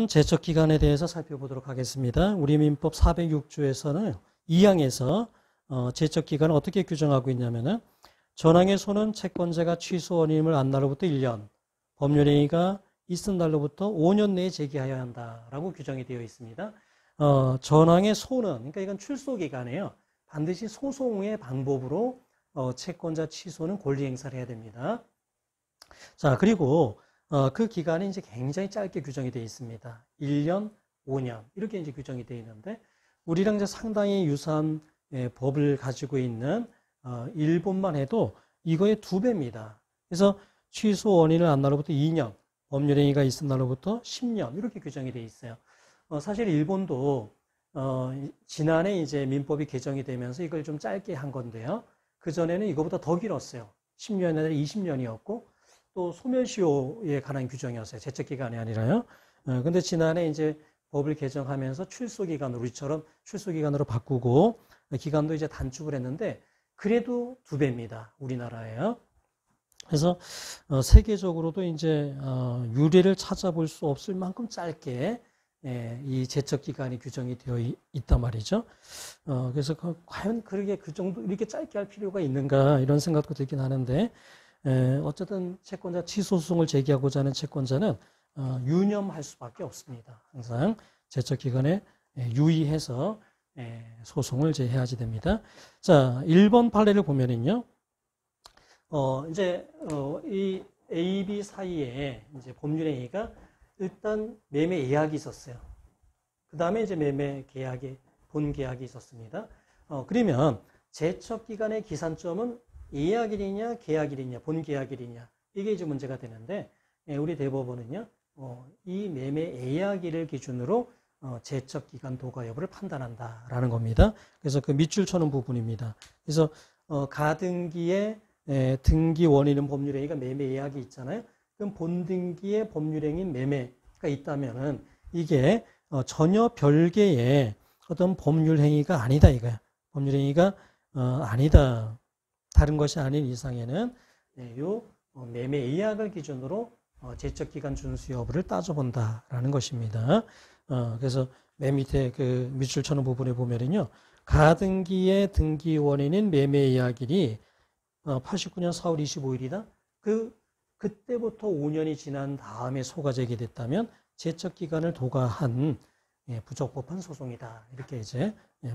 제척기간에 대해서 살펴보도록 하겠습니다. 우리 민법 406조에서는 2항에서 제척기간을 어떻게 규정하고 있냐면은 전항의 소는 채권자가 취소 원인을 안 날로부터 1년, 법률행위가 있은 날로부터 5년 내에 제기하여야 한다라고 규정이 되어 있습니다. 전항의 소는, 그러니까 이건 출소기간이에요. 반드시 소송의 방법으로 채권자 취소는 권리 행사를 해야 됩니다. 자, 그리고 그 기간이 이제 굉장히 짧게 규정이 되어 있습니다. 1년, 5년 이렇게 이제 규정이 되어 있는데 우리랑 이제 상당히 유사한 법을 가지고 있는 일본만 해도 이거의 2배입니다. 그래서 취소 원인을 안 날로부터 2년, 법률행위가 있은 날로부터 10년 이렇게 규정이 되어 있어요. 사실 일본도 지난해 이제 민법이 개정이 되면서 이걸 좀 짧게 한 건데요. 그 전에는 이거보다 더 길었어요. 10년이 아니라 20년이었고. 또 소멸시효에 관한 규정이었어요. 제척기간이 아니라요. 근데 지난해 이제 법을 개정하면서 출소기간으로 우리처럼 출소기간으로 바꾸고 기간도 이제 단축을 했는데 그래도 2배입니다. 우리나라에요. 그래서 세계적으로도 이제 유례를 찾아볼 수 없을 만큼 짧게 이 제척기간이 규정이 되어 있단 말이죠. 그래서 과연 그렇게 그 정도 이렇게 짧게 할 필요가 있는가 이런 생각도 들긴 하는데 어쨌든 채권자 취소소송을 제기하고자 하는 채권자는 유념할 수밖에 없습니다. 항상 제척기간에 유의해서 소송을 제해야지 됩니다. 자, 1번 판례를 보면은요, 이 A, B 사이에 이제 법률행위가 일단 매매 예약이 있었어요. 그 다음에 이제 매매 계약이, 본 계약이 있었습니다. 그러면 제척기간의 기산점은 예약일이냐, 계약일이냐, 본 계약일이냐 이게 이제 문제가 되는데 우리 대법원은요, 이 매매 예약일을 기준으로 제척기간 도가 여부를 판단한다라는 겁니다. 그래서 그 밑줄 쳐놓은 부분입니다. 그래서 가등기에 등기 원인은 법률행위가 매매 예약이 있잖아요. 그럼 본등기에 법률행위인 매매가 있다면은 이게 전혀 별개의 어떤 법률행위가 아니다 이거야. 법률행위가 아니다. 다른 것이 아닌 이상에는 요 매매 예약을 기준으로 제척기간 준수 여부를 따져본다라는 것입니다. 그래서 맨 밑에 그 밑줄 쳐놓은 부분에 보면은요, 가등기의 등기 원인인 매매 예약일이 89년 4월 25일이다. 그때부터 5년이 지난 다음에 소가 제기됐다면 제척기간을 도가한 부적법한 소송이다. 이렇게 이제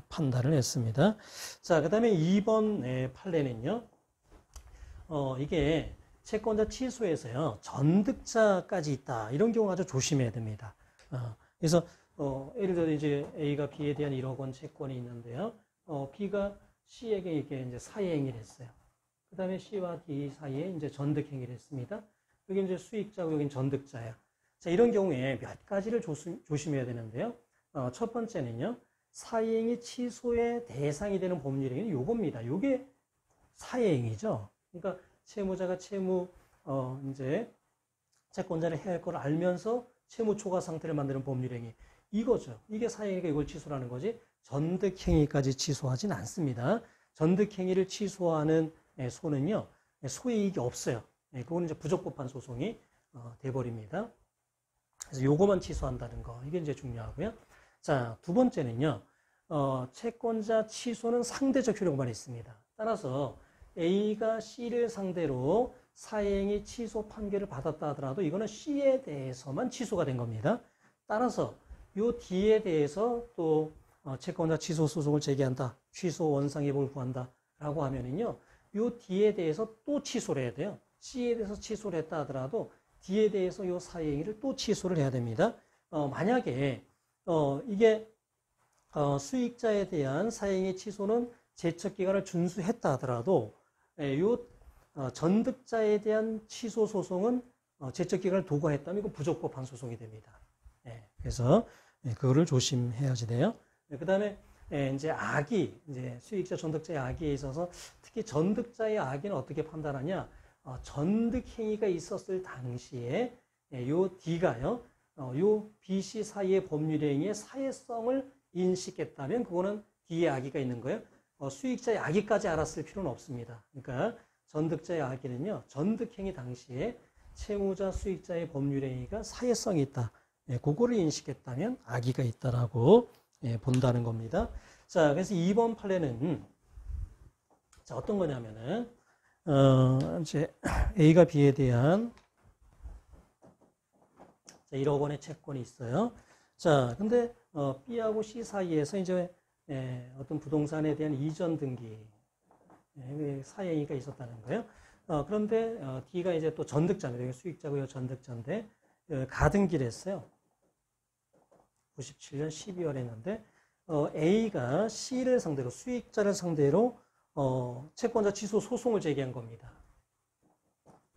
판단을 했습니다. 자, 그 다음에 2번 판례는요, 이게 채권자 취소에서요, 전득자까지 있다. 이런 경우 아주 조심해야 됩니다. 그래서, 예를 들어 이제 A가 B에 대한 1억 원 채권이 있는데요, B가 C에게 이렇게 이제 사회행위를 했어요. 그 다음에 C와 D 사이에 이제 전득행위를 했습니다. 여기 이제 수익자고 여긴 전득자예요. 자, 이런 경우에 몇 가지를 조심해야 되는데요. 첫 번째는요, 사회행위 취소의 대상이 되는 법률행위는 요겁니다. 요게 사회행위죠. 그러니까 채무자가 이제 채권자를 해야 할 걸 알면서 채무 초과 상태를 만드는 법률행위. 이거죠. 이게 사회행위가 이걸 취소하는 거지. 전득행위까지 취소하진 않습니다. 전득행위를 취소하는 소는요, 소이익이 없어요. 그거는 이제 부적법한 소송이 돼버립니다. 그래서 요거만 취소한다는 거. 이게 이제 중요하고요. 자, 두 번째는요, 채권자 취소는 상대적 효력만 있습니다. 따라서 A가 C를 상대로 사회행위 취소 판결을 받았다 하더라도 이거는 C에 대해서만 취소가 된 겁니다. 따라서 요 D에 대해서 또 채권자 취소 소송을 제기한다. 취소 원상회복을 구한다. 라고 하면은요, 요 D에 대해서 또 취소를 해야 돼요. C에 대해서 취소를 했다 하더라도 D에 대해서 요 사회행위를 또 취소를 해야 됩니다. 만약에 이게 수익자에 대한 사회행위 취소는 제척기간을 준수했다 하더라도 요 전득자에 대한 취소 소송은 제척기간을 도과했다면 이건 부적법한 소송이 됩니다. 그래서 그거를 조심해야지 돼요. 그 다음에 이제 악의, 이제 수익자 전득자의 악의에 있어서 특히 전득자의 악의는 어떻게 판단하냐? 전득행위가 있었을 당시에 요 D가요, 요 B, C 사이의 법률행위의 사회성을 인식했다면 그거는 D의 악의가 있는 거예요. 수익자의 악의까지 알았을 필요는 없습니다. 그러니까 전득자의 악의는요, 전득행위 당시에 채무자 수익자의 법률행위가 사회성이 있다. 그거를 인식했다면 악의가 있다라고 본다는 겁니다. 자, 그래서 2번 판례는 자, 어떤 거냐면은 이제 A가 B에 대한 1억 원의 채권이 있어요. 자, 근데 B하고 C 사이에서 이제 어떤 부동산에 대한 이전 등기 사행위가 있었다는 거예요. 그런데 D가 이제 또 전득자입니다. 수익자고요, 전득자인데 가등기를 했어요. 97년 12월에 했는데 A가 C를 상대로 수익자를 상대로 채권자 취소 소송을 제기한 겁니다.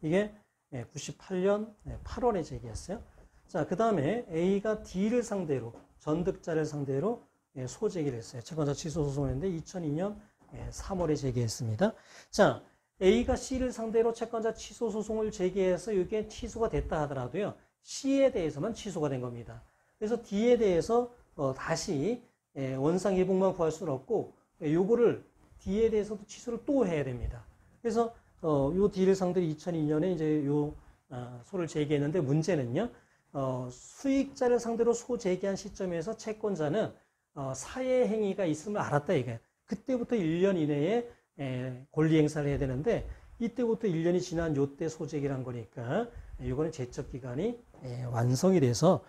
이게 98년 8월에 제기했어요. 자, 그 다음에 A가 D를 상대로 전득자를 상대로 소제기를 했어요. 채권자 취소 소송을 했는데 2002년 3월에 제기했습니다. 자, A가 C를 상대로 채권자 취소 소송을 제기해서 이게 취소가 됐다 하더라도요. C에 대해서만 취소가 된 겁니다. 그래서 D에 대해서 다시 원상회복만 구할 수는 없고 요거를 D에 대해서도 취소를 또 해야 됩니다. 그래서 요 D를 상대로 2002년에 이제 요 소를 제기했는데 문제는요. 수익자를 상대로 소 제기한 시점에서 채권자는 사회 행위가 있음을 알았다 이거예요. 그때부터 1년 이내에 권리 행사를 해야 되는데 이때부터 1년이 지난 요때 소제기를 한 거니까 이거는 제척 기간이 완성이 돼서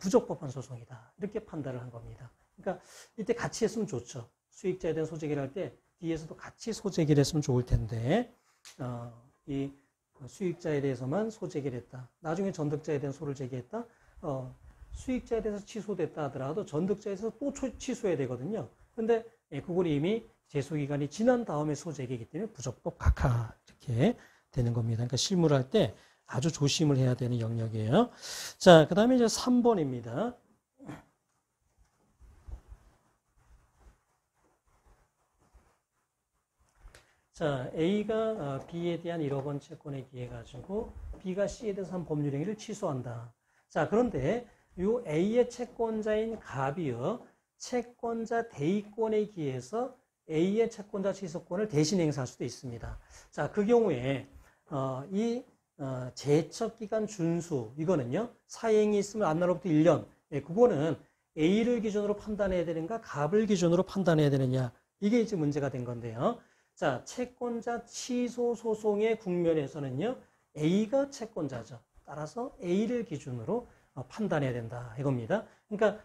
부적법한 소송이다. 이렇게 판단을 한 겁니다. 그러니까 이때 같이 했으면 좋죠. 수익자에 대한 소제기를 할 때 뒤에서도 같이 소제기를 했으면 좋을 텐데 이 수익자에 대해서만 소제기를 했다. 나중에 전득자에 대한 소를 제기했다. 수익자에 대해서 취소됐다 하더라도 전득자에서 또 취소해야 되거든요. 근데 그걸 이미 제소기간이 지난 다음에 소제기이기 때문에 부적법 각하 이렇게 되는 겁니다. 그러니까 실무를 할 때 아주 조심을 해야 되는 영역이에요. 자, 그 다음에 이제 3번입니다. 자, A가 B에 대한 1억 원 채권에 기해 가지고 B가 C에 대해서 한 법률 행위를 취소한다. 자, 그런데 요 A의 채권자인 갑이요. 채권자 대의권에 기해서 A의 채권자 취소권을 대신 행사할 수도 있습니다. 자, 그 경우에 이 제척기간 준수 이거는요. 사행이 있으면 안날로부터 1년. 그거는 A를 기준으로 판단해야 되는가 갑을 기준으로 판단해야 되느냐. 이게 이제 문제가 된 건데요. 자, 채권자 취소 소송의 국면에서는요. A가 채권자죠. 따라서 A를 기준으로 판단해야 된다 이겁니다. 그러니까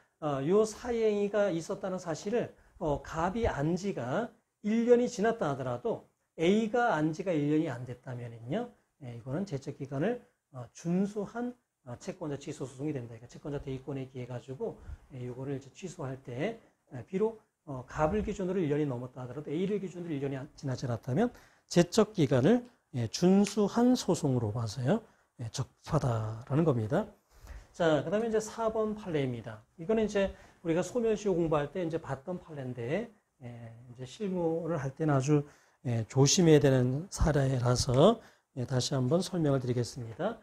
요 사행위가 있었다는 사실을 갑이 안 지가 1년이 지났다 하더라도 A가 안 지가 1년이 안 됐다면은요. 이거는 제척 기간을 준수한 채권자 취소 소송이 된다. 그러니까 채권자 대의권에 기해 가지고 이거를 이제 취소할 때 비록 갑을 기준으로 1년이 넘었다 하더라도 A를 기준으로 1년이 지나지 않았다면 제척 기간을 준수한 소송으로 봐서요. 적합하다라는 겁니다. 자, 그 다음에 이제 4번 판례입니다. 이거는 이제 우리가 소멸시효 공부할 때 이제 봤던 판례인데, 이제 실무를 할 때는 아주 조심해야 되는 사례라서 다시 한번 설명을 드리겠습니다.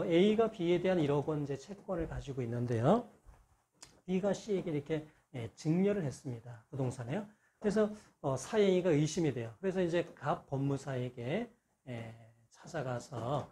A가 B에 대한 1억 원 이제 채권을 가지고 있는데요. B가 C에게 이렇게 증여를 했습니다. 부동산에요. 그래서 사행위가 의심이 돼요. 그래서 이제 갑 법무사에게 찾아가서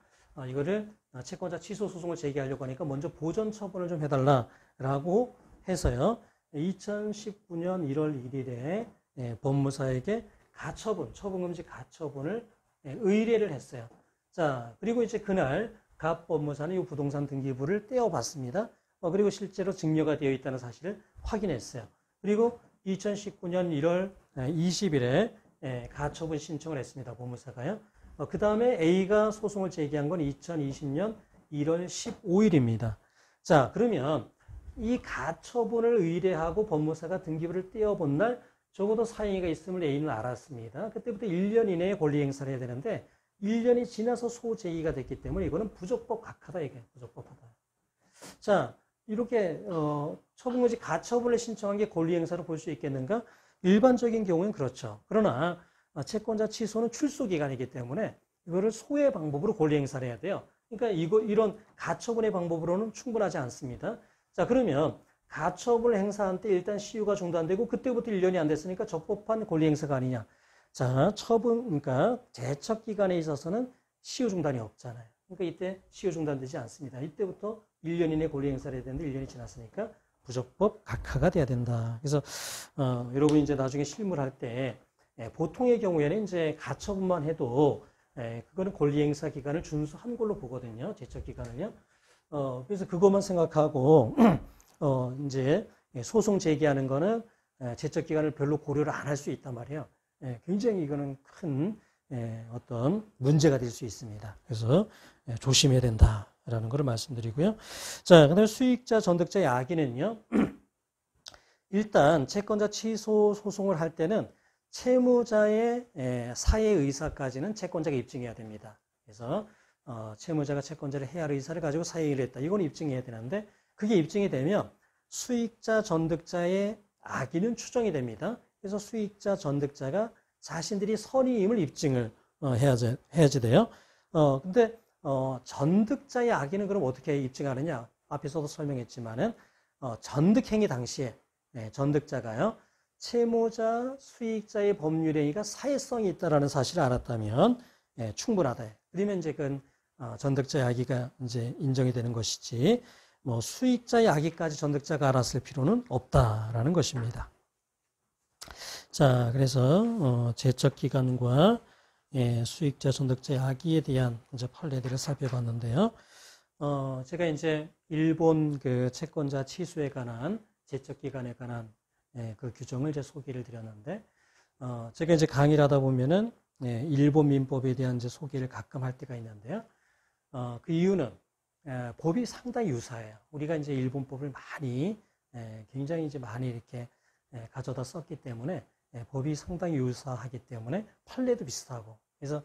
이거를 채권자 취소 소송을 제기하려고 하니까 먼저 보전 처분을 좀 해달라라고 해서요. 2019년 1월 1일에 법무사에게 가처분, 처분금지 가처분을 의뢰를 했어요. 자, 그리고 이제 그날 갑 법무사는 이 부동산 등기부를 떼어봤습니다. 그리고 실제로 증여가 되어 있다는 사실을 확인했어요. 그리고 2019년 1월 20일에 가처분 신청을 했습니다. 법무사가요. 그 다음에 A가 소송을 제기한 건 2020년 1월 15일입니다. 자, 그러면 이 가처분을 의뢰하고 법무사가 등기부를 떼어본 날 적어도 사행위가 있음을 A는 알았습니다. 그때부터 1년 이내에 권리 행사를 해야 되는데 1년이 지나서 소제기가 됐기 때문에 이거는 부적법 각하다 이게 부적법하다. 자, 이렇게 처분금지 가처분을 신청한 게 권리 행사로 볼 수 있겠는가? 일반적인 경우는 그렇죠. 그러나 채권자 취소는 출소 기간이기 때문에 이거를 소의 방법으로 권리 행사를 해야 돼요. 그러니까 이런 가처분의 방법으로는 충분하지 않습니다. 자, 그러면 가처분을 행사한 때 일단 시효가 중단되고 그때부터 1년이 안 됐으니까 적법한 권리 행사가 아니냐. 자, 그러니까 제척 기간에 있어서는 시효 중단이 없잖아요. 그러니까 이때 시효 중단되지 않습니다. 이때부터 1년 이내 권리 행사를 해야 되는데 1년이 지났으니까 부적법 각하가 돼야 된다. 그래서 여러분이 이제 나중에 실무를 할 때 보통의 경우에는 이제 가처분만 해도 그거는 권리 행사 기간을 준수한 걸로 보거든요. 제척 기간을요. 그래서 그것만 생각하고 이제 소송 제기하는 거는 제척 기간을 별로 고려를 안 할 수 있단 말이에요. 굉장히 이거는 큰 어떤 문제가 될 수 있습니다. 그래서 조심해야 된다라는 것을 말씀드리고요. 자, 그다음에 수익자 전득자의 악의는요. 일단 채권자 취소 소송을 할 때는 채무자의 사의 의사까지는 채권자가 입증해야 됩니다. 그래서 채무자가 채권자를 해할 의사를 가지고 사의를 했다. 이건 입증해야 되는데 그게 입증이 되면 수익자 전득자의 악의는 추정이 됩니다. 그래서 수익자 전득자가 자신들이 선의임을 입증을 해야지 돼요. 근데 전득자의 악의는 그럼 어떻게 입증하느냐? 앞에서도 설명했지만은 전득행위 당시에 전득자가요. 채무자, 수익자의 법률행위가 사회성이 있다라는 사실을 알았다면 충분하다. 그러면 이제 그건 전득자의 악의가 이제 인정이 되는 것이지 뭐 수익자의 악의까지 전득자가 알았을 필요는 없다라는 것입니다. 자, 그래서 제척 기간과 수익자 전득자의 악의에 대한 이제 판례들을 살펴봤는데요. 제가 이제 일본 그 채권자 취소에 관한 제척 기간에 관한 그 규정을 이제 소개를 드렸는데, 제가 이제 강의를 하다 보면은 일본 민법에 대한 이제 소개를 가끔 할 때가 있는데요. 그 이유는 법이 상당히 유사해요. 우리가 이제 일본법을 많이 굉장히 이제 많이 이렇게 가져다 썼기 때문에 법이 상당히 유사하기 때문에 판례도 비슷하고 그래서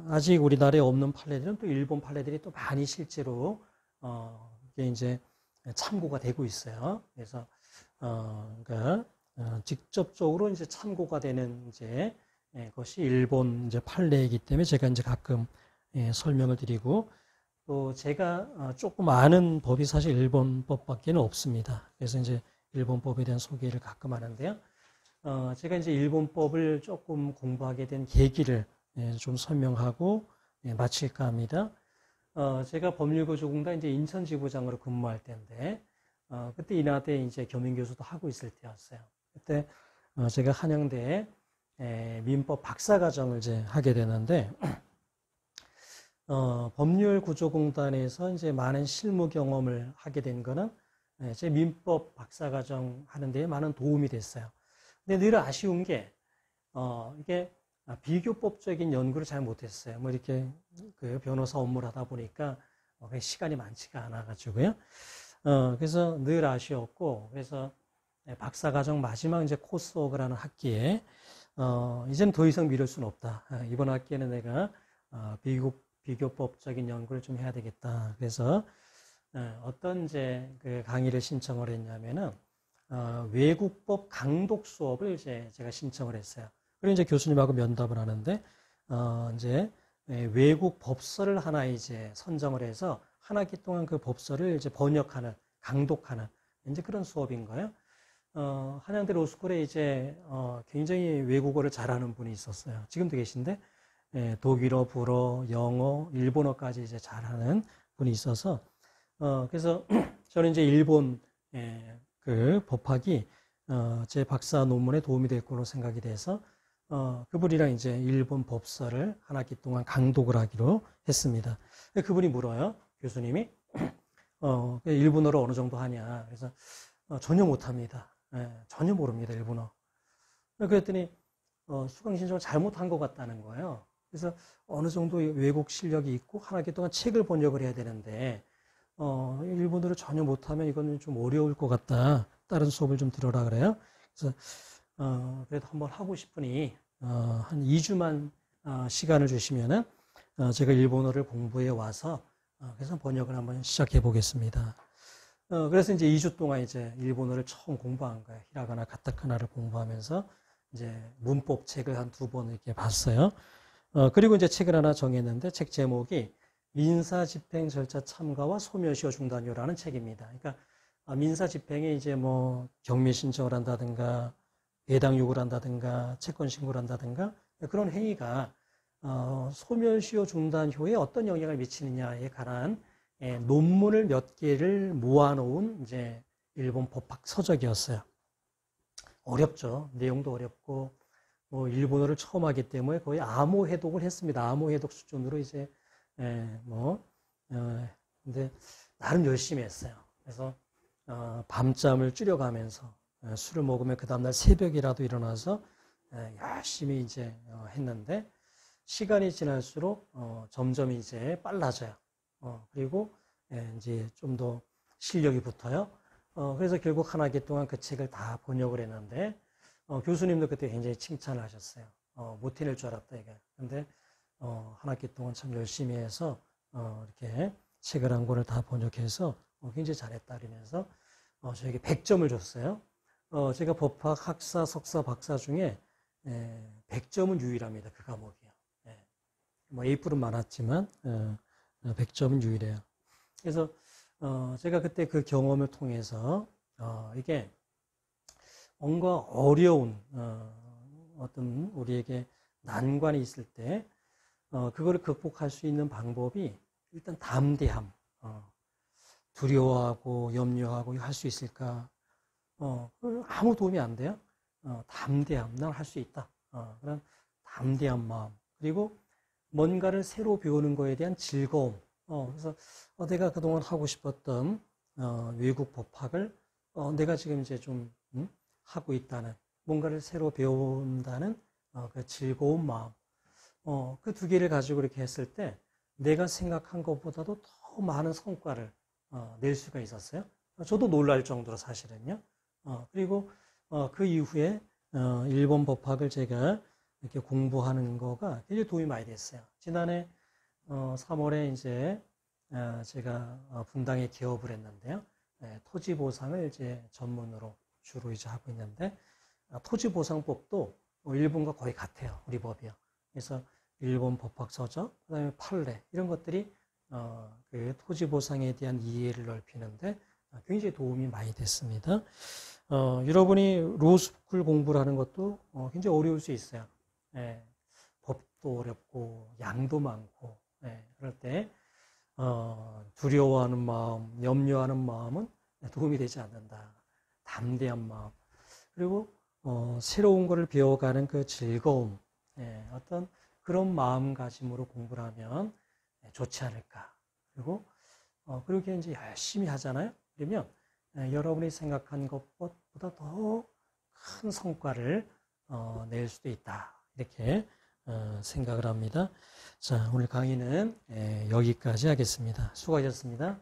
아직 우리나라에 없는 판례들은 또 일본 판례들이 또 많이 실제로 이게 이제 참고가 되고 있어요. 그래서 그러니까 직접적으로 이제 참고가 되는 이제 것이 일본 이제 판례이기 때문에 제가 이제 가끔 설명을 드리고 또 제가 조금 아는 법이 사실 일본 법밖에는 없습니다. 그래서 이제 일본 법에 대한 소개를 가끔 하는데요. 제가 이제 일본 법을 조금 공부하게 된 계기를 좀 설명하고 마칠까 합니다. 제가 법률구조공단 이제 인천지부장으로 근무할 때인데, 그때 인하대 이제 겸임교수도 하고 있을 때였어요. 그때 제가 한양대에 민법 박사과정을 이제 하게 되는데, 법률구조공단에서 이제 많은 실무 경험을 하게 된 거는 제 민법 박사과정 하는 데에 많은 도움이 됐어요. 근데 늘 아쉬운 게, 이게 비교법적인 연구를 잘 못했어요. 뭐 이렇게 그 변호사 업무를 하다 보니까 시간이 많지가 않아가지고요. 그래서 늘 아쉬웠고, 그래서 박사과정 마지막 이제 코스웍을 하는 학기에, 이제는 더 이상 미룰 수는 없다. 이번 학기에는 내가 비교법적인 연구를 좀 해야 되겠다. 그래서 어떤 이제 그 강의를 신청을 했냐면은 외국법 강독 수업을 이제 제가 신청을 했어요. 그리고 이제 교수님하고 면담을 하는데 이제 외국 법서를 하나 이제 선정을 해서 한 학기 동안 그 법서를 이제 번역하는 강독하는 이제 그런 수업인 거예요. 한양대 로스쿨에 이제 굉장히 외국어를 잘하는 분이 있었어요. 지금도 계신데 독일어, 불어, 영어, 일본어까지 이제 잘하는 분이 있어서 그래서 저는 이제 일본 그 법학이 제 박사 논문에 도움이 될 걸로 생각이 돼서 그분이랑 이제 일본 법서를 한 학기 동안 강독을 하기로 했습니다. 그분이 물어요. 교수님이 일본어를 어느 정도 하냐. 그래서 전혀 못합니다. 전혀 모릅니다. 일본어. 그랬더니 수강 신청을 잘못한 것 같다는 거예요. 그래서 어느 정도 외국 실력이 있고 한 학기 동안 책을 번역을 해야 되는데 일본어를 전혀 못하면 이거는 좀 어려울 것 같다. 다른 수업을 좀 들어라 그래요. 그래서 그래도 한번 하고 싶으니 한 2주만 시간을 주시면은 제가 일본어를 공부해 와서 그래서 번역을 한번 시작해 보겠습니다. 그래서 이제 2주 동안 이제 일본어를 처음 공부한 거예요. 히라가나, 가타카나를 공부하면서 이제 문법 책을 한 2번 이렇게 봤어요. 그리고 이제 책을 하나 정했는데 책 제목이 민사 집행 절차 참가와 소멸시효 중단효라는 책입니다. 그러니까 민사 집행에 이제 뭐 경미 신청을 한다든가 배당 요구를 한다든가 채권 신고를 한다든가 그런 행위가 소멸시효 중단효에 어떤 영향을 미치느냐에 관한 논문을 몇 개를 모아놓은 이제 일본 법학 서적이었어요. 어렵죠. 내용도 어렵고 뭐 일본어를 처음 하기 때문에 거의 암호 해독을 했습니다. 암호 해독 수준으로 이제 근데 나름 열심히 했어요. 그래서 밤잠을 줄여가면서 술을 먹으면 그 다음날 새벽이라도 일어나서 열심히 이제 했는데 시간이 지날수록 점점 이제 빨라져요. 그리고 이제 좀 더 실력이 붙어요. 그래서 결국 한 학기 동안 그 책을 다 번역을 했는데 교수님도 그때 굉장히 칭찬을 하셨어요. 못 해낼 줄 알았다 이게. 근데 한 학기 동안 참 열심히 해서 이렇게 책을 한 권을 다 번역해서 굉장히 잘했다 그러면서 저에게 100점을 줬어요. 제가 법학 학사, 석사, 박사 중에 100점은 유일합니다. 그 과목이요. 뭐 A뿔은 많았지만 100점은 유일해요. 그래서 제가 그때 그 경험을 통해서 이게 뭔가 어려운 어떤 우리에게 난관이 있을 때 그거를 극복할 수 있는 방법이 일단 담대함, 두려워하고 염려하고 할 수 있을까? 아무 도움이 안 돼요. 담대함, 난 할 수 있다. 그런 담대한 마음. 그리고 뭔가를 새로 배우는 거에 대한 즐거움. 그래서 내가 그동안 하고 싶었던 외국 법학을 내가 지금 이제 좀 하고 있다는, 뭔가를 새로 배운다는 그 즐거운 마음. 그 두 개를 가지고 이렇게 했을 때 내가 생각한 것보다도 더 많은 성과를 낼 수가 있었어요. 저도 놀랄 정도로 사실은요. 그리고 그 이후에 일본 법학을 제가 이렇게 공부하는 거가 굉장히 도움이 많이 됐어요. 지난해 3월에 이제 제가 분당에 개업을 했는데요. 토지 보상을 이제 전문으로 주로 이제 하고 있는데 토지 보상법도 일본과 거의 같아요. 우리 법이요. 그래서 일본 법학 서적, 그다음에 판례 이런 것들이 그 토지 보상에 대한 이해를 넓히는데 굉장히 도움이 많이 됐습니다. 여러분이 로스쿨 공부를 하는 것도 굉장히 어려울 수 있어요. 법도 어렵고 양도 많고 그럴 때 두려워하는 마음, 염려하는 마음은 도움이 되지 않는다. 담대한 마음 그리고 새로운 것을 배워가는 그 즐거움 어떤 그런 마음가짐으로 공부를 하면 좋지 않을까. 그리고 그렇게 이제 열심히 하잖아요. 그러면 여러분이 생각한 것보다 더 큰 성과를 낼 수도 있다. 이렇게 생각을 합니다. 자, 오늘 강의는 여기까지 하겠습니다. 수고하셨습니다.